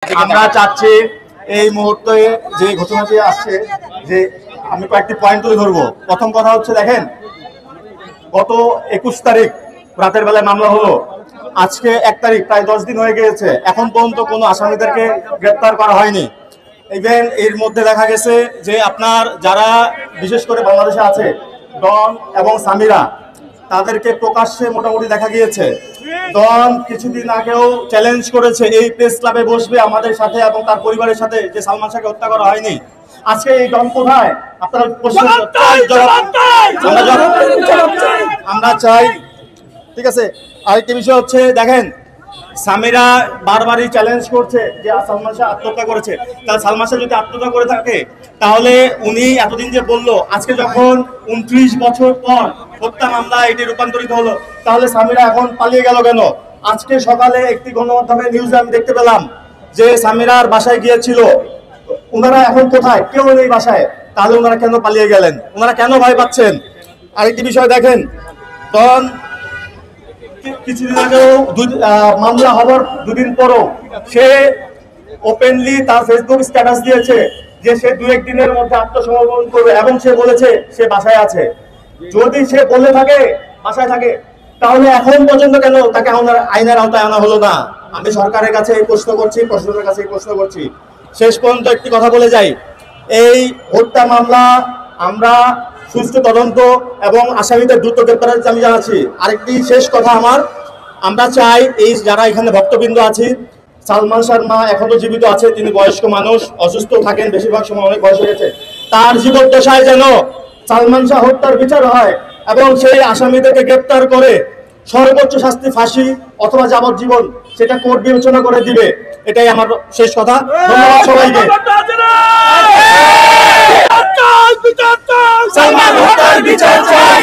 আমরা চাচ্ছি এই মুহূর্তে যে ঘোষণাটি আসছে যে আমি কয়েকটি পয়েন্ট তুলে ধরবো। প্রথম কথা হচ্ছে, দেখেন, গত 21 তারিখ রাতের বেলায় মামলা হলো, আজকে 1 তারিখ, প্রায় 10 দিন হয়ে গিয়েছে, এখন পর্যন্ত কোনো আসামিদেরকে গ্রেপ্তার করা হয়নি। ইভেন এর মধ্যে দেখা গেছে যে আপনার যারা বিশেষ করে বাংলাদেশে আছে ডন এবং সামিরা, তাদেরকে প্রকাশ্যে মোটামুটি দেখা গিয়েছে। ডন কিছুদিন আগেও চ্যালেঞ্জ করেছে এই প্রেস ক্লাবে বসবে আমাদের সাথে এবং তার পরিবারের সাথে, যে সালমান শাহকে হত্যা করা হয়নি। আজকে এই ডন কোথায়? আপনারা আমরা চাই। ঠিক আছে, আরেকটি বিষয় হচ্ছে, দেখেন, সামিরা বারবারই চ্যালেঞ্জ করছে যে সালমান শাহ আত্মহত্যা করেছে। তাহলে সালমান শাহ যদি আত্মহত্যা করে থাকে, তাহলে উনি এতদিন যে বললো, আজকে যখন 29 বছর পর হত্যা মামলা এটি রূপান্তরিত হলো, তাহলে সামিরা এখন পালিয়ে গেল কেন? আজকে সকালে একটি গণমাধ্যমের নিউজে আমি দেখতে পেলাম যে সামিরার বাসায় গিয়েছিল, ওনারা এখন কোথায়? কেউ নেই বাসায়। তাহলে ওনারা কেন পালিয়ে গেলেন? ওনারা কেন ভয় পাচ্ছেন? আরেকটি বিষয় দেখেন, তখন কিছুদিন আগেও মামলা হওয়ার 2 দিন পরও সে ওপেনলি তার ফেসবুক স্ট্যাটাস দিয়েছে যে সে 2-1 দিনের মধ্যে আত্মসমর্পণ করবে, এবং সে বলেছে সে বাসায় আছে। যদি সে বলে থাকে বাসায় থাকে, তাহলে এখন পর্যন্ত কেন তাকে আইনের আওতায় আনা হলো না? আমি সরকারের কাছে এই প্রশ্ন করছি, প্রশাসনের কাছে এই প্রশ্ন করছি। শেষ পর্যন্ত একটি কথা বলে যাই, এই হত্যা মামলা আমরা সুষ্ঠু তদন্ত এবং আসামিদের দ্রুত গ্রেপ্তারের আমি জানাচ্ছি। আরেকটি শেষ কথা আমার, আমরা চাই এই যারা এখানে ভক্তবৃন্দ আছি, সালমান শাহর মা এখনো জীবিত আছে, তিনি বয়স্ক মানুষ, অসুস্থ থাকেন, বেশিরভাগ সময় অনেক বয়স হয়ে গেছে, তার জীবদ্দশায় যেন সালমান শাহ হত্যার বিচার হয় এবং সেই আসামিদেরকে গ্রেপ্তার করে সর্বোচ্চ শাস্তি ফাঁসি অথবা যাবজ্জীবন সেটা কোর্ট বিবেচনা করে দিবে। এটাই আমার শেষ কথা। ধন্যবাদ সবাইকে। সালমান হত্যার বিচার চাই।